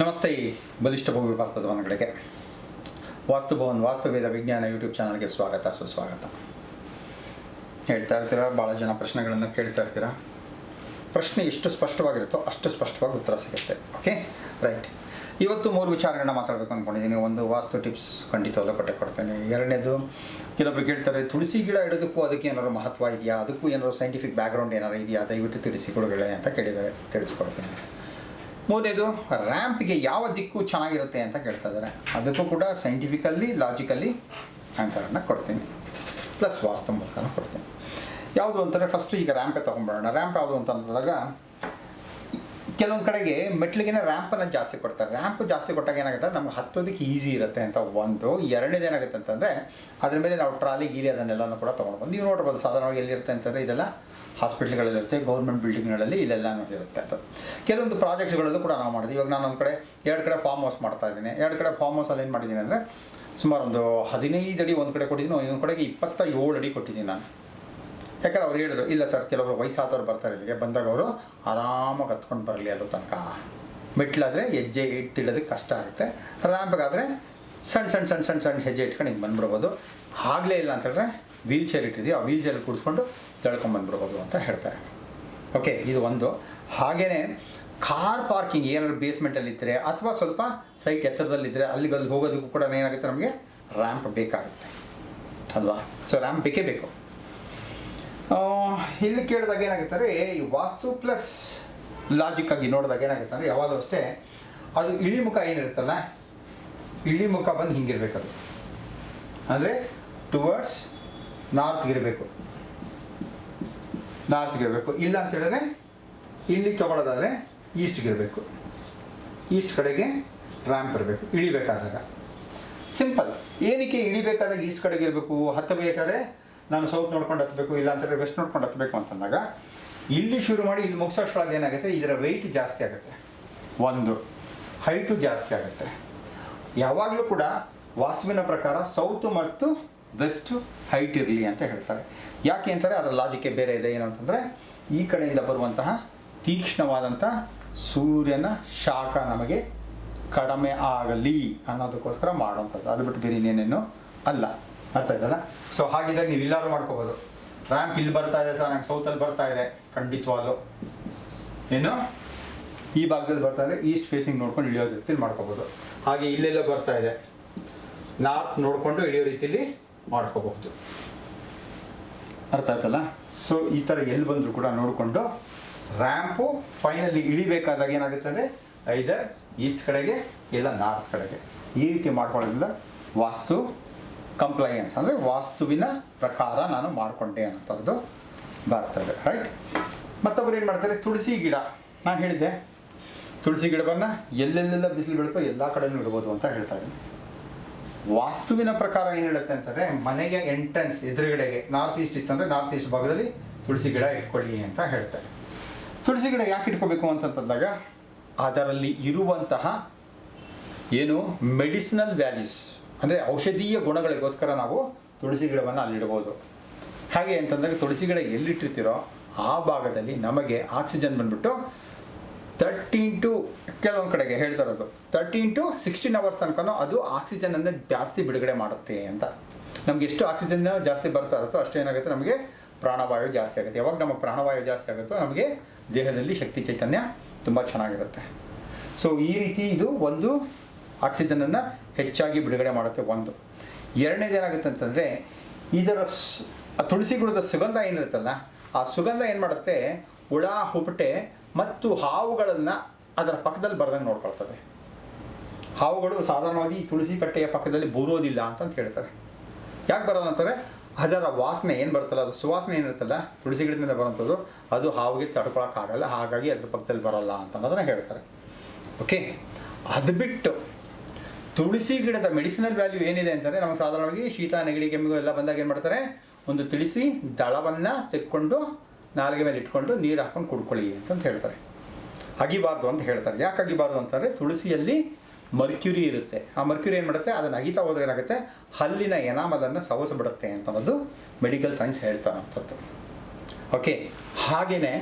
ನಮಸ್ತೆ ಬಲಿಷ್ಠ ಭವ್ಯ ಭಾರತದ ಮನೆಗಳಿಗೆ ವಾಸ್ತುಭವನ್ ವಾಸ್ತುವೇದ ವಿಜ್ಞಾನ ಯೂಟ್ಯೂಬ್ ಚಾನಲ್ಗೆ ಸ್ವಾಗತ ಸುಸ್ವಾಗತ. ಹೇಳ್ತಾ ಇರ್ತೀರ, ಭಾಳ ಜನ ಪ್ರಶ್ನೆಗಳನ್ನು ಕೇಳ್ತಾ ಇರ್ತೀರ. ಪ್ರಶ್ನೆ ಎಷ್ಟು ಸ್ಪಷ್ಟವಾಗಿರುತ್ತೋ ಅಷ್ಟು ಸ್ಪಷ್ಟವಾಗಿ ಉತ್ತರ ಸಿಗುತ್ತೆ. Okay, right. ಇವತ್ತು 3 ವಿಚಾರಗಳನ್ನ ಮಾತಾಡಬೇಕು ಅಂದ್ಕೊಂಡಿದ್ದೀನಿ. ಒಂದು, ವಾಸ್ತು ಟಿಪ್ಸ್ ಖಂಡಿತವಲ್ಲ ಕೊಡ್ತೇನೆ. ಎರಡನೇದು, ಕೆಲವೊಬ್ರು ಕೇಳ್ತಾರೆ ತುಳಸಿ ಗಿಡ ಇಡೋದಕ್ಕೂ ಅದಕ್ಕೆ ಏನಾದ್ರು ಮಹತ್ವ ಇದೆಯಾ, ಅದಕ್ಕೂ ಏನಾದ್ರು ಸೈಂಟಿಫಿಕ್ ಬ್ಯಾಕ್ಗ್ರೌಂಡ್ ಏನಾರು ಇದೆಯಾ, ದಯವಿಟ್ಟು ತಿಳಿಸಿ ಕೊಡುಗಳೇ ಅಂತ ಕೇಳಿದ್ದಾರೆ, ತಿಳಿಸ್ಕೊಡ್ತೀನಿ. ಮೂರನೇದು, ರ್ಯಾಂಪ್ಗೆ ಯಾವ ದಿಕ್ಕು ಚೆನ್ನಾಗಿರುತ್ತೆ ಅಂತ ಕೇಳ್ತಾ ಇದ್ದಾರೆ, ಅದಕ್ಕೂ ಕೂಡ ಸೈಂಟಿಫಿಕಲ್ಲಿ ಲಾಜಿಕಲ್ಲಿ ಆನ್ಸರನ್ನು ಕೊಡ್ತೀನಿ, ಪ್ಲಸ್ ವಾಸ್ತು ಮೂಲಕನೂ ಕೊಡ್ತೀನಿ. ಯಾವುದು ಅಂತಾರೆ, ಫಸ್ಟು ಈಗ ರ್ಯಾಂಪೇ ತೊಗೊಂಡ್ಬಿಡೋಣ. ರ್ಯಾಂಪ್ ಯಾವುದು ಅಂತ ಅಂದಾಗ ಕೆಲವೊಂದು ಕಡೆಗೆ ಮೆಟ್ಲಿಗೆ ರ್ಯಾಂಪನ್ನು ಜಾಸ್ತಿ ಕೊಡ್ತಾರೆ. ರ್ಯಾಂಪ್ ಜಾಸ್ತಿ ಕೊಟ್ಟಾಗ ಏನಾಗುತ್ತೆ, ನಮ್ಗೆ ಹತ್ತೋದಕ್ಕೆ ಈಸಿ ಇರುತ್ತೆ ಅಂತ ಒಂದು. ಎರಡನೇದು ಏನಾಗುತ್ತೆ ಅಂತಂದರೆ ಅದ್ರ ಮೇಲೆ ನಾವು ಟ್ರಾಲಿ ಗೀಲಿ ಅದನ್ನೆಲ್ಲನೂ ಕೂಡ ತೊಗೊಂಡು ಬಂದು ನೀವು ನೋಡ್ಬೋದು. ಸಾಧಾರಣವಾಗಿ ಎಲ್ಲಿರುತ್ತೆ ಅಂತಂದರೆ ಇದೆಲ್ಲ ಹಾಸ್ಪಿಟ್ಲ್ಗಳಲ್ಲಿರುತ್ತೆ, ಗೌರ್ಮೆಂಟ್ ಬಿಲ್ಡಿಂಗ್ಗಳಲ್ಲಿ ಇಲ್ಲೆಲ್ಲ ಇರುತ್ತೆ ಅಂತ. ಕೆಲವೊಂದು ಪ್ರಾಜೆಕ್ಟ್ಸ್ಗಳಲ್ಲೂ ಕೂಡ ನಾವು ಮಾಡಿದ್ವಿ. ಇವಾಗ ನಾನು ಒಂದು ಕಡೆ 2 ಕಡೆ ಫಾರ್ಮ್ ಹೌಸ್ ಮಾಡ್ತಾ ಇದ್ದೀನಿ. 2 ಕಡೆ ಫಾರ್ಮ್ ಹೌಸಲ್ಲಿ ಏನು ಮಾಡಿದ್ದೀನಿ ಅಂದರೆ ಸುಮಾರು ಒಂದು 15 ಅಡಿ ಒಂದು ಕಡೆ ಕೊಟ್ಟಿದ್ದೀನಿ, ಇನ್ನೊಂದು ಕಡೆಗೆ 27 ಅಡಿ ಕೊಟ್ಟಿದ್ದೀನಿ ನಾನು. ಯಾಕಂದ್ರೆ ಅವ್ರು ಹೇಳಿದ್ರು, ಇಲ್ಲ ಸರ್ ಕೆಲವರು ವಯಸ್ಸಾದವ್ರು ಬರ್ತಾರೆ ಇಲ್ಲಿಗೆ, ಬಂದಾಗ ಅವರು ಆರಾಮಾಗಿ ಹತ್ಕೊಂಡು ಬರಲಿ ಅಲ್ಲೂ ತನಕ. ಮೆಟ್ಲಾದರೆ ಹೆಜ್ಜೆ ಇಟ್ಟಿಡೋದಕ್ಕೆ ಕಷ್ಟ ಆಗುತ್ತೆ, ರ್ಯಾಂಪ್ಗಾದರೆ ಸಣ್ಣ ಹೆಜ್ಜೆ ಇಟ್ಕೊಂಡು ಹಿಂಗೆ ಬಂದ್ಬಿಡ್ಬೋದು. ಆಗಲೇ ಇಲ್ಲ ಅಂತಂದರೆ ವೀಲ್ ಚೇರ್ ಇಟ್ಟಿದ್ದೀವಿ, ಆ ವೀಲ್ ಚೇರಲ್ಲಿ ಕೂಡಿಸ್ಕೊಂಡು ತಳ್ಕೊಂಬಂದ್ಬಿಡ್ಬೋದು ಅಂತ ಹೇಳ್ತಾರೆ. ಓಕೆ, ಇದು ಒಂದು. ಹಾಗೆಯೇ ಕಾರ್ ಪಾರ್ಕಿಂಗ್ ಏನಾದ್ರು ಬೇಸ್ಮೆಂಟಲ್ಲಿದ್ದರೆ ಅಥವಾ ಸ್ವಲ್ಪ ಸೈಟ್ ಎತ್ತರದಲ್ಲಿದ್ದರೆ ಅಲ್ಲಿಗೆ ಹೋಗೋದಕ್ಕೂ ಕೂಡ ಏನಾಗುತ್ತೆ, ನಮಗೆ ರ್ಯಾಂಪ್ ಬೇಕಾಗುತ್ತೆ ಅಲ್ವಾ. ಸೊ ರ್ಯಾಂಪ್ ಬೇಕೇ ಬೇಕು. ಇಲ್ಲಿ ಕೇಳಿದಾಗ ಏನಾಗುತ್ತಾರೆ, ಈ ವಾಸ್ತು ಪ್ಲಸ್ ಲಾಜಿಕ್ಕಾಗಿ ನೋಡಿದಾಗ ಏನಾಗುತ್ತೆ ಅಂದರೆ ಯಾವಾಗಲೂ ಅಷ್ಟೇ ಅದು ಇಳಿಮುಖ ಏನಿರುತ್ತಲ್ಲ, ಇಳಿಮುಖ ಬಂದು ಹಿಂಗಿರ್ಬೇಕು. ಅದು ಅಂದರೆ ಟುವರ್ಡ್ಸ್ ನಾರ್ತ್ಗಿರಬೇಕು. ಇಲ್ಲ ಅಂತ ಹೇಳಿದ್ರೆ ಇಲ್ಲಿ ತೊಗೊಳ್ಳೋದಾದರೆ ಈಸ್ಟ್ಗಿರಬೇಕು. ಈಸ್ಟ್ ಕಡೆಗೆ ರ್ಯಾಂಪ್ ಇರಬೇಕು ಇಳಿಬೇಕಾದಾಗ. ಸಿಂಪಲ್. ಏನಕ್ಕೆ ಇಳಿಬೇಕಾದಾಗ ಈಸ್ಟ್ ಕಡೆಗೆ ಇರಬೇಕು, ಹತ್ತಬೇಕಾದ್ರೆ ನಾನು ಸೌತ್ ನೋಡ್ಕೊಂಡು ಹತ್ತಬೇಕು, ಇಲ್ಲ ಅಂತಂದರೆ ವೆಸ್ಟ್ ನೋಡ್ಕೊಂಡು ಹತ್ತಬೇಕು ಅಂತಂದಾಗ ಇಲ್ಲಿ ಶುರು ಮಾಡಿ ಇಲ್ಲಿ ಮುಗಿಸೋಷ್ಟ್ರಾಗ ಏನಾಗುತ್ತೆ, ಇದರ ವೆಯ್ಟ್ ಜಾಸ್ತಿ ಆಗುತ್ತೆ, ಒಂದು ಹೈಟು ಜಾಸ್ತಿ ಆಗುತ್ತೆ. ಯಾವಾಗಲೂ ಕೂಡ ವಾಸ್ತುವಿನ ಪ್ರಕಾರ ಸೌತು ಮತ್ತು ವೆಸ್ಟ್ ಹೈಟ್ ಇರಲಿ ಅಂತ ಹೇಳ್ತಾರೆ. ಯಾಕೆ ಅಂತಾರೆ, ಅದರ ಲಾಜಿಕ್ಕೆ ಬೇರೆ ಇದೆ. ಏನಂತಂದರೆ ಈ ಕಡೆಯಿಂದ ಬರುವಂತಹ ತೀಕ್ಷ್ಣವಾದಂಥ ಸೂರ್ಯನ ಶಾಖ ನಮಗೆ ಕಡಿಮೆ ಆಗಲಿ ಅನ್ನೋದಕ್ಕೋಸ್ಕರ ಮಾಡುವಂಥದ್ದು, ಅದು ಬಿಟ್ಟು ಬೇರೆ ಇನ್ನೇನೇನು ಅಲ್ಲ. ಅರ್ಥ ಆಯ್ತಲ್ಲ. ಸೊ ಹಾಗಿದ್ದಾಗ ನೀವು ಇಲ್ಲಾರು ಮಾಡ್ಕೋಬೋದು. ರ್ಯಾಂಪ್ ಇಲ್ಲಿ ಬರ್ತಾ ಇದೆ ಸರ್, ನಂಗೆ ಸೌತಲ್ಲಿ ಬರ್ತಾ ಇದೆ, ಖಂಡಿತವಾಗ್ಲು ಏನು ಈ ಭಾಗದಲ್ಲಿ ಬರ್ತಾ ಇದೆ, ಈಸ್ಟ್ ಫೇಸಿಂಗ್ ನೋಡ್ಕೊಂಡು ಇಳಿಯೋ ರೀತಿಯಲ್ಲಿ ಮಾಡ್ಕೋಬೋದು. ಹಾಗೆ ಇಲ್ಲೆಲ್ಲ ಬರ್ತಾ ಇದೆ, ನಾರ್ತ್ ನೋಡಿಕೊಂಡು ಇಳಿಯೋ ರೀತಿಯಲ್ಲಿ ಮಾಡ್ಕೋಬಹುದು. ಅರ್ಥ ಆಯ್ತಲ್ಲ. ಸೊ ಈ ಥರ ಎಲ್ಲಿ ಬಂದರೂ ಕೂಡ ನೋಡಿಕೊಂಡು ರ್ಯಾಂಪು ಫೈನಲಿ ಇಳಿಬೇಕಾದಾಗ ಏನಾಗುತ್ತೆ ಅಂದರೆ ಐದರ್ ಈಸ್ಟ್ ಕಡೆಗೆ ಇಲ್ಲ ನಾರ್ತ್ ಕಡೆಗೆ, ಈ ರೀತಿ ಮಾಡ್ಕೊಳ್ಳೋದ್ರಿಂದ ವಾಸ್ತು ಕಂಪ್ಲೈಯನ್ಸ್ ಅಂದರೆ ವಾಸ್ತುವಿನ ಪ್ರಕಾರ ನಾನು ಮಾಡಿಕೊಂಡೆ ಅನ್ನೋಂಥದ್ದು ಬರ್ತದೆ. ರೈಟ್. ಮತ್ತೊಬ್ಬರು ಏನು ಮಾಡ್ತಾರೆ, ತುಳಸಿ ಗಿಡ. ನಾನು ಹೇಳಿದ್ದೆ ತುಳಸಿ ಗಿಡವನ್ನು ಎಲ್ಲೆಲ್ಲೆಲ್ಲ ಬಿಸಿಲು ಬೀಳುತ್ತೋ ಎಲ್ಲ ಕಡೆಯೂ ಇಡ್ಬೋದು ಅಂತ ಹೇಳ್ತಾ ಇದ್ದೀನಿ. ವಾಸ್ತುವಿನ ಪ್ರಕಾರ ಏನು ಹೇಳುತ್ತೆ ಅಂತಂದರೆ ಮನೆಗೆ ಎಂಟ್ರೆನ್ಸ್ ಎದುರುಗಡೆಗೆ ನಾರ್ತ್ ಈಸ್ಟ್ ಇತ್ತಂದರೆ ನಾರ್ತ್ ಈಸ್ಟ್ ಭಾಗದಲ್ಲಿ ತುಳಸಿ ಗಿಡ ಇಟ್ಕೊಳ್ಳಿ ಅಂತ ಹೇಳ್ತಾರೆ. ತುಳಸಿ ಗಿಡ ಯಾಕೆ ಇಟ್ಕೋಬೇಕು ಅಂತಂದಾಗ ಅದರಲ್ಲಿ ಇರುವಂತಹ ಏನು ಮೆಡಿಸಿನಲ್ ವ್ಯಾಲ್ಯೂಸ್ ಅಂದರೆ ಔಷಧೀಯ ಗುಣಗಳಿಗೋಸ್ಕರ ನಾವು ತುಳಸಿ ಗಿಡವನ್ನು ಅಲ್ಲಿಡ್ಬೋದು. ಹಾಗೆ ಅಂತಂದಾಗ ತುಳಸಿ ಗಿಡ ಎಲ್ಲಿಟ್ಟಿರ್ತೀರೋ ಆ ಭಾಗದಲ್ಲಿ ನಮಗೆ ಆಕ್ಸಿಜನ್ ಬಂದ್ಬಿಟ್ಟು 13 to ಕೆಲವೊಂದು ಕಡೆಗೆ ಹೇಳ್ತಾ ಇರೋದು 13 to 16 hours ತನಕ ಅದು ಆಕ್ಸಿಜನನ್ನು ಜಾಸ್ತಿ ಬಿಡುಗಡೆ ಮಾಡುತ್ತೆ ಅಂತ. ನಮ್ಗೆ ಎಷ್ಟು ಆಕ್ಸಿಜನ್ ಜಾಸ್ತಿ ಬರ್ತಾ ಇರುತ್ತೋ ಅಷ್ಟು ಏನಾಗುತ್ತೆ, ನಮಗೆ ಪ್ರಾಣವಾಯು ಜಾಸ್ತಿ ಆಗುತ್ತೆ. ಯಾವಾಗ ನಮಗೆ ಪ್ರಾಣವಾಯು ಜಾಸ್ತಿ ಆಗುತ್ತೋ ನಮಗೆ ದೇಹದಲ್ಲಿ ಶಕ್ತಿ ಚೈತನ್ಯ ತುಂಬ ಚೆನ್ನಾಗಿರುತ್ತೆ. ಸೊ ಈ ರೀತಿ ಇದು ಒಂದು ಆಕ್ಸಿಜನನ್ನು ಹೆಚ್ಚಾಗಿ ಬಿಡುಗಡೆ ಮಾಡುತ್ತೆ. ಒಂದು. ಎರಡನೇದು ಏನಾಗುತ್ತೆ ಅಂತಂದರೆ ಇದರ ತುಳಸಿ ಗಿಡದ ಸುಗಂಧ ಏನಿರುತ್ತಲ್ಲ, ಆ ಸುಗಂಧ ಏನು ಮಾಡುತ್ತೆ, ಹುಳ ಹುಪ್ಪಟೆ ಮತ್ತು ಹಾವುಗಳನ್ನು ಅದರ ಪಕ್ಕದಲ್ಲಿ ಬರ್ದಂಗೆ ನೋಡ್ಕೊಳ್ತದೆ. ಹಾವುಗಳು ಸಾಧಾರಣವಾಗಿ ತುಳಸಿ ಕಟ್ಟೆಯ ಪಕ್ಕದಲ್ಲಿ ಬರೋದಿಲ್ಲ ಅಂತ ಹೇಳ್ತಾರೆ. ಯಾಕೆ ಬರೋದು ಅಂತಾರೆ, ಅದರ ವಾಸನೆ ಏನು ಬರುತ್ತಲ್ಲ, ಅದು ಸುವಾಸನೆ ಏನಿರುತ್ತಲ್ಲ ತುಳಸಿ ಗಿಡದಿಂದ ಬರೋಂಥದ್ದು, ಅದು ಹಾವಿಗೆ ತಡ್ಕೊಳಕ್ಕಾಗಲ್ಲ, ಹಾಗಾಗಿ ಅದ್ರ ಪಕ್ಕದಲ್ಲಿ ಬರೋಲ್ಲ ಅಂತ ಅನ್ನೋದನ್ನು ಹೇಳ್ತಾರೆ. ಓಕೆ. ಅದು ಬಿಟ್ಟು ತುಳಸಿ ಗಿಡದ ಮೆಡಿಸಿನಲ್ ವ್ಯಾಲ್ಯೂ ಏನಿದೆ ಅಂತಂದರೆ ನಮಗೆ ಸಾಧಾರಣವಾಗಿ ಶೀತ ನೆಗಡಿ ಕೆಮ್ಮಿಗೂ ಎಲ್ಲ ಬಂದಾಗ ಏನು ಮಾಡ್ತಾರೆ, ಒಂದು ತುಳಸಿ ದಳವನ್ನು ತೆಕ್ಕೊಂಡು ನಾಲಿಗೆ ಮೇಲೆ ಇಟ್ಕೊಂಡು ನೀರು ಹಾಕ್ಕೊಂಡು ಕುಡ್ಕೊಳ್ಳಿ ಅಂತ ಹೇಳ್ತಾರೆ. ಅಗಿಬಾರ್ದು ಅಂತ ಹೇಳ್ತಾರೆ. ಯಾಕೆ ಅಗಿಬಾರ್ದು ಅಂತಂದರೆ ತುಳಸಿಯಲ್ಲಿ ಮರ್ಕ್ಯುರಿ ಇರುತ್ತೆ. ಆ ಮರ್ಕ್ಯುರಿ ಏನು ಮಾಡುತ್ತೆ, ಅದನ್ನು ಅಗಿತಾ ಹೋದ್ರೆ ಏನಾಗುತ್ತೆ, ಹಲ್ಲಿನ ಎನಾಮಲನ್ನು ಸವಸಬಿಡುತ್ತೆ ಅಂತ ಅನ್ನೋದು ಮೆಡಿಕಲ್ ಸೈನ್ಸ್ ಹೇಳ್ತಾರಂಥದ್ದು. ಓಕೆ. ಹಾಗೆಯೇ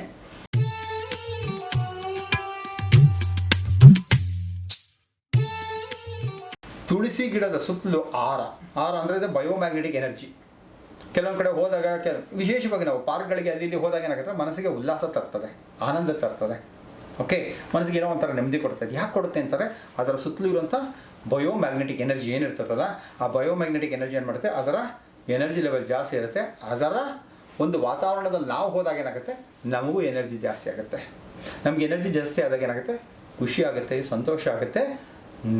ತುಳಸಿ ಗಿಡದ ಸುತ್ತಲೂ ಆರ ಅಂದರೆ ಇದು ಬಯೋಮ್ಯಾಗ್ನೆಟಿಕ್ ಎನರ್ಜಿ. ಕೆಲವೊಂದು ಕಡೆ ಹೋದಾಗ ವಿಶೇಷವಾಗಿ ನಾವು ಪಾರ್ಕ್ಗಳಿಗೆ ಅಲ್ಲಿ ಇಲ್ಲಿ ಹೋದಾಗ ಏನಾಗುತ್ತೆ, ಮನಸ್ಸಿಗೆ ಉಲ್ಲಾಸ ತರ್ತದೆ, ಆನಂದ ತರ್ತದೆ. ಓಕೆ, ಮನಸ್ಸಿಗೆ ಏನೋ ಒಂಥರ ನೆಮ್ಮದಿ ಕೊಡ್ತದೆ. ಯಾಕೆ ಕೊಡುತ್ತೆ ಅಂತಾರೆ, ಅದರ ಸುತ್ತಲೂ ಇರುವಂಥ ಬಯೋಮ್ಯಾಗ್ನೆಟಿಕ್ ಎನರ್ಜಿ ಏನಿರ್ತದಲ್ಲ, ಆ ಬಯೋಮ್ಯಾಗ್ನೆಟಿಕ್ ಎನರ್ಜಿ ಏನು ಮಾಡುತ್ತೆ, ಅದರ ಎನರ್ಜಿ ಲೆವೆಲ್ ಜಾಸ್ತಿ ಇರುತ್ತೆ. ಅದರ ಒಂದು ವಾತಾವರಣದಲ್ಲಿ ನಾವು ಹೋದಾಗ ಏನಾಗುತ್ತೆ, ನಮಗೂ ಎನರ್ಜಿ ಜಾಸ್ತಿ ಆಗುತ್ತೆ. ನಮಗೆ ಎನರ್ಜಿ ಜಾಸ್ತಿ ಆದಾಗ ಏನಾಗುತ್ತೆ, ಖುಷಿ ಆಗುತ್ತೆ, ಸಂತೋಷ ಆಗುತ್ತೆ,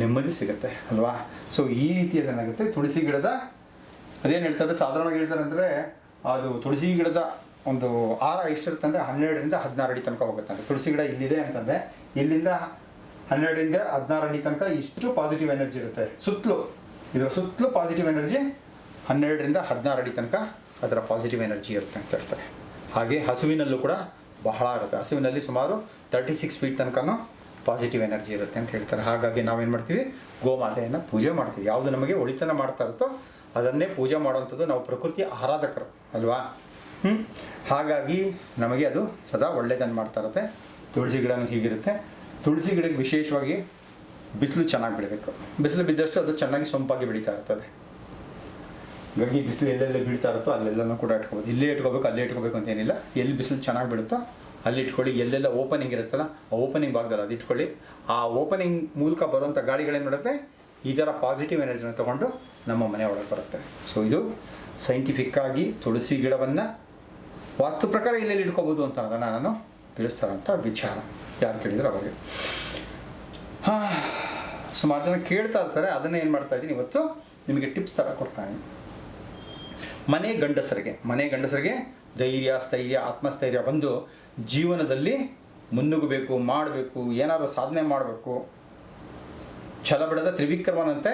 ನೆಮ್ಮದಿ ಸಿಗುತ್ತೆ ಅಲ್ವಾ. ಸೊ ಈ ರೀತಿಯಲ್ಲಿ ಏನಾಗುತ್ತೆ, ತುಳಸಿ ಗಿಡದ ಅದೇನು ಹೇಳ್ತಾರೆ, ಸಾಧಾರಣವಾಗಿ ಹೇಳ್ತಾರೆ ಅಂದರೆ ಅದು ತುಳಸಿ ಗಿಡದ ಒಂದು ಆರ ಎಷ್ಟಿರುತ್ತೆ ಅಂದರೆ 12ರಿಂದ 16 ಅಡಿ ತನಕ ಹೋಗುತ್ತೆ. ಅಂದರೆ ತುಳಸಿ ಗಿಡ ಇಲ್ಲಿದೆ ಅಂತಂದರೆ ಇಲ್ಲಿಂದ 12ರಿಂದ 16 ಅಡಿ ತನಕ ಇಷ್ಟು ಪಾಸಿಟಿವ್ ಎನರ್ಜಿ ಇರುತ್ತೆ. ಇದರ ಸುತ್ತಲೂ ಪಾಸಿಟಿವ್ ಎನರ್ಜಿ 12ರಿಂದ 16 ಅಡಿ ತನಕ ಅದರ ಪಾಸಿಟಿವ್ ಎನರ್ಜಿ ಇರುತ್ತೆ ಅಂತ ಹೇಳ್ತಾರೆ. ಹಾಗೆ ಹಸುವಿನಲ್ಲೂ ಕೂಡ ಬಹಳ ಇರುತ್ತೆ. ಹಸುವಿನಲ್ಲಿ ಸುಮಾರು 36 ಫೀಟ್ ತನಕನೂ ಪಾಸಿಟಿವ್ ಎನರ್ಜಿ ಇರುತ್ತೆ ಅಂತ ಹೇಳ್ತಾರೆ. ಹಾಗಾಗಿ ನಾವೇನು ಮಾಡ್ತೀವಿ, ಗೋಮಾತೆಯನ್ನು ಪೂಜೆ ಮಾಡ್ತೀವಿ. ಯಾವುದು ನಮಗೆ ಒಳಿತನ ಮಾಡ್ತಾ ಇರುತ್ತೋ ಅದನ್ನೇ ಪೂಜೆ ಮಾಡುವಂಥದ್ದು. ನಾವು ಪ್ರಕೃತಿಯ ಆರಾಧಕರು ಅಲ್ವಾ. ಹಾಗಾಗಿ ನಮಗೆ ಅದು ಸದಾ ಒಳ್ಳೆಯದನ್ನು ಮಾಡ್ತಾ ಇರುತ್ತೆ. ತುಳಸಿ ಗಿಡನೂ ಹೀಗಿರುತ್ತೆ. ತುಳಸಿ ಗಿಡಕ್ಕೆ ವಿಶೇಷವಾಗಿ ಬಿಸಿಲು ಚೆನ್ನಾಗಿ ಬೆಳಿಬೇಕು. ಬಿಸಿಲು ಬಿದ್ದಷ್ಟು ಅದು ಚೆನ್ನಾಗಿ ಸೊಂಪಾಗಿ ಬೆಳೀತಾ ಇರ್ತದೆ. ಹಾಗಾಗಿ ಬಿಸಿಲು ಎಲ್ಲೆಲ್ಲಿ ಬೀಳ್ತಾ ಇರುತ್ತೋ ಅಲ್ಲೆಲ್ಲನೂ ಕೂಡ ಇಟ್ಕೋಬೋದು. ಇಲ್ಲೇ ಇಟ್ಕೋಬೇಕು ಅಲ್ಲೇ ಇಟ್ಕೋಬೇಕು ಅಂತ ಏನಿಲ್ಲ. ಎಲ್ಲಿ ಬಿಸಿಲು ಚೆನ್ನಾಗಿ ಬೀಳುತ್ತೋ ಅಲ್ಲಿ ಇಟ್ಕೊಳ್ಳಿ. ಎಲ್ಲೆಲ್ಲ ಓಪನಿಂಗ್ ಇರುತ್ತಲ್ಲ ಆ ಓಪನಿಂಗ್ ಭಾಗದಲ್ಲಿ ಅದು ಇಟ್ಕೊಳ್ಳಿ. ಆ ಓಪನಿಂಗ್ ಮೂಲಕ ಬರುವಂಥ ಗಾಳಿಗಳೇನು ಮಾಡುತ್ತೆ, ಇದರ ಪಾಸಿಟಿವ್ ಎನರ್ಜಿನ ತೊಗೊಂಡು ನಮ್ಮ ಮನೆ ಒಳಗೆ ಬರುತ್ತೆ. ಸೊ ಇದು ಸೈಂಟಿಫಿಕ್ಕಾಗಿ ತುಳಸಿ ಗಿಡವನ್ನು ವಾಸ್ತು ಪ್ರಕಾರ ಎಲ್ಲೆಲ್ಲಿ ಇಟ್ಕೋಬೋದು ಅಂತ ಅದನ್ನು ನಾನು ತಿಳಿಸ್ತಾರಂಥ ವಿಚಾರ. ಯಾರು ಕೇಳಿದ್ರು ಅವರಿಗೆ. ಸುಮಾರು ಜನ ಕೇಳ್ತಾ ಇರ್ತಾರೆ. ಅದನ್ನೇ ಏನು ಮಾಡ್ತಾ ಇದ್ದೀನಿ ಇವತ್ತು ನಿಮಗೆ ಟಿಪ್ಸ್ ಥರ ಕೊಡ್ತಾನೆ. ಮನೆ ಗಂಡಸರಿಗೆ ಧೈರ್ಯ, ಸ್ಥೈರ್ಯ, ಆತ್ಮಸ್ಥೈರ್ಯ ಬಂದು ಜೀವನದಲ್ಲಿ ಮುನ್ನುಗ್ಗಬೇಕು, ಮಾಡಬೇಕು, ಏನಾದರೂ ಸಾಧನೆ ಮಾಡಬೇಕು, ಛಲ ಬಿಡದ ತ್ರಿವಿಕ್ರಮನಂತೆ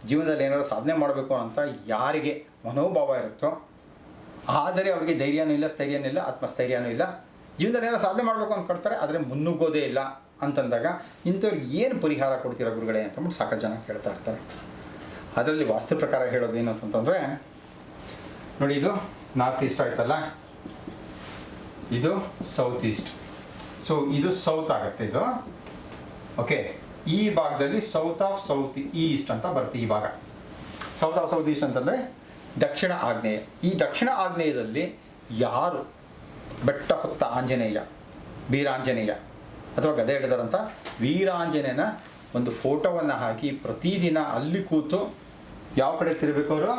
ಜೀವನದಲ್ಲಿ ಏನಾದರೂ ಸಾಧನೆ ಮಾಡಬೇಕು ಅಂತ ಯಾರಿಗೆ ಮನೋಭಾವ ಇರುತ್ತೋ, ಆದರೆ ಅವರಿಗೆ ಧೈರ್ಯನೂ ಇಲ್ಲ, ಸ್ಥೈರ್ಯನೂ ಇಲ್ಲ, ಆತ್ಮಸ್ಥೈರ್ಯನೂ ಇಲ್ಲ, ಜೀವನದಲ್ಲಿ ಏನಾದ್ರು ಸಾಧನೆ ಮಾಡಬೇಕು ಅಂದ್ಕೊಳ್ತಾರೆ ಆದರೆ ಮುನ್ನುಗ್ಗೋದೇ ಇಲ್ಲ ಅಂತಂದಾಗ ಇಂಥವ್ರಿಗೆ ಏನು ಪರಿಹಾರ ಕೊಡ್ತೀರಾ ಗುರುಗಳೇ ಅಂತಂದ್ಬಿಟ್ಟು ಸಾಕಷ್ಟು ಜನ ಕೇಳ್ತಾ ಇರ್ತಾರೆ. ಅದರಲ್ಲಿ ವಾಸ್ತು ಪ್ರಕಾರ ಹೇಳೋದು ಏನು ಅಂತಂತಂದರೆ, ನೋಡಿ ಇದು ನಾರ್ತ್ ಈಸ್ಟ್ ಆಯ್ತಲ್ಲ, ಇದು ಸೌತ್ ಈಸ್ಟ್. ಸೊ ಇದು ಸೌತ್ ಆಗುತ್ತೆ ಇದು. ಓಕೆ, ಈ ಭಾಗದಲ್ಲಿ ಸೌತ್ ಆಫ್ ಸೌತ್ ಈಸ್ಟ್ ಅಂತ ಬರುತ್ತೆ. ಈ ಭಾಗ ಸೌತ್ ಆಫ್ ಸೌತ್ ಈಸ್ಟ್ ಅಂತಂದರೆ ದಕ್ಷಿಣ ಆಗ್ನೇಯ. ಈ ದಕ್ಷಿಣ ಆಗ್ನೇಯದಲ್ಲಿ ಯಾರು ಬೆಟ್ಟ ಹೊತ್ತ ಆಂಜನೇಯ, ವೀರಾಂಜನೇಯ ಅಥವಾ ಗದೆ ಹಿಡಿದರಂಥ ವೀರಾಂಜನೇಯನ ಒಂದು ಫೋಟೋವನ್ನು ಹಾಕಿ ಪ್ರತಿದಿನ ಅಲ್ಲಿ ಕೂತು ಯಾವ ಕಡೆ ತಿರಬೇಕು, ಅವರು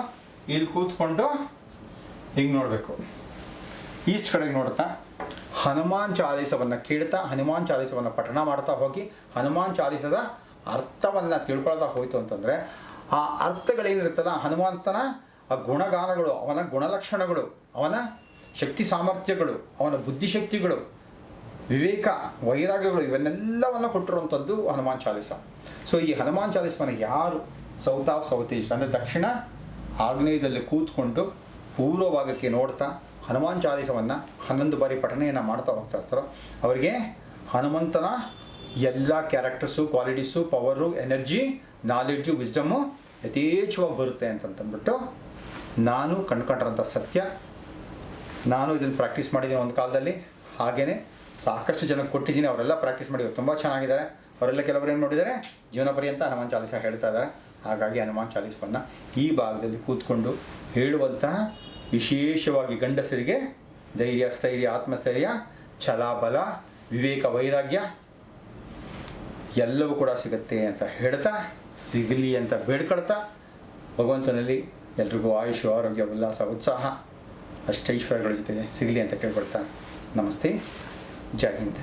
ಇಲ್ಲಿ ಕೂತ್ಕೊಂಡು ಹಿಂಗೆ ನೋಡಬೇಕು, ಈಸ್ಟ್ ಕಡೆಗೆ ನೋಡ್ತಾ ಹನುಮಾನ್ ಚಾಲೀಸವನ್ನು ಕೇಳ್ತಾ, ಹನುಮಾನ್ ಚಾಲೀಸವನ್ನು ಪಠಣ ಮಾಡ್ತಾ ಹೋಗಿ ಹನುಮಾನ್ ಚಾಲೀಸದ ಅರ್ಥವನ್ನು ತಿಳ್ಕೊಳ್ತಾ ಹೋಯ್ತು ಅಂತಂದರೆ ಆ ಅರ್ಥಗಳೇನಿರುತ್ತಲ್ಲ, ಹನುಮಂತನ ಆ ಗುಣಗಾನಗಳು, ಅವನ ಗುಣಲಕ್ಷಣಗಳು, ಅವನ ಶಕ್ತಿ ಸಾಮರ್ಥ್ಯಗಳು, ಅವನ ಬುದ್ಧಿಶಕ್ತಿಗಳು, ವಿವೇಕ, ವೈರಾಗ್ಯಗಳು ಇವನ್ನೆಲ್ಲವನ್ನು ಕೊಟ್ಟಿರುವಂಥದ್ದು ಹನುಮಾನ್ ಚಾಲೀಸ. ಸೊ ಈ ಹನುಮಾನ್ ಚಾಲೀಸವನ್ನು ಯಾರು ಸೌತ್ ಆಫ್ ಸೌತ್ ಈಸ್ಟ್ ಅಂದರೆ ದಕ್ಷಿಣ ಆಗ್ನೇಯದಲ್ಲಿ ಕೂತ್ಕೊಂಡು ಪೂರ್ವ ಭಾಗಕ್ಕೆ ನೋಡ್ತಾ ಹನುಮಾನ್ ಚಾಲೀಸವನ್ನು 11 ಬಾರಿ ಪಠಣೆಯನ್ನು ಮಾಡ್ತಾ ಹೋಗ್ತಾ ಇರ್ತಾರೋ ಅವರಿಗೆ ಹನುಮಂತನ ಎಲ್ಲ characters, qualities, power, energy, knowledge, wisdom ಯಥೇಚ್ಛವಾಗಿ ಬರುತ್ತೆ ಅಂತಂದ್ಬಿಟ್ಟು ನಾನು ಕಂಡುಕೊಂಡ್ರಂಥ ಸತ್ಯ. ನಾನು ಇದನ್ನು ಪ್ರಾಕ್ಟೀಸ್ ಮಾಡಿದ್ದೀನಿ ಒಂದು ಕಾಲದಲ್ಲಿ, ಹಾಗೆಯೇ ಸಾಕಷ್ಟು ಜನಕ್ಕೆ ಕೊಟ್ಟಿದ್ದೀನಿ. ಅವರೆಲ್ಲ ಪ್ರಾಕ್ಟೀಸ್ ಮಾಡಿ ತುಂಬ ಚೆನ್ನಾಗಿದ್ದಾರೆ. ಅವರೆಲ್ಲ ಕೆಲವರು ಏನು ಮಾಡಿದ್ದಾರೆ, ಜೀವನ ಪರ್ಯಂತ ಹನುಮಾನ್ ಚಾಲೀಸ ಹೇಳ್ತಾ ಇದ್ದಾರೆ. ಹಾಗಾಗಿ ಹನುಮಾನ್ ಚಾಲೀಸವನ್ನು ಈ ಭಾಗದಲ್ಲಿ ಕೂತ್ಕೊಂಡು ಹೇಳುವಂತಹ ವಿಶೇಷವಾಗಿ ಗಂಡಸರಿಗೆ ಧೈರ್ಯ, ಸ್ಥೈರ್ಯ, ಆತ್ಮಸ್ಥೈರ್ಯ, ಛಲ, ಬಲ, ವಿವೇಕ, ವೈರಾಗ್ಯ ಎಲ್ಲವೂ ಕೂಡ ಸಿಗುತ್ತೆ ಅಂತ ಹೇಳ್ತಾ, ಸಿಗಲಿ ಅಂತ ಬೇಡ್ಕೊಳ್ತಾ, ಭಗವಂತನಲ್ಲಿ ಎಲ್ರಿಗೂ ಆಯುಷು, ಆರೋಗ್ಯ, ಉಲ್ಲಾಸ, ಉತ್ಸಾಹ, ಅಷ್ಟೈಶ್ವರ್ಯಗಳ ಜೊತೆಗೆ ಸಿಗಲಿ ಅಂತ ಕೇಳ್ಕೊಳ್ತಾ ನಮಸ್ತೆ, ಜೈ ಹಿಂದ್.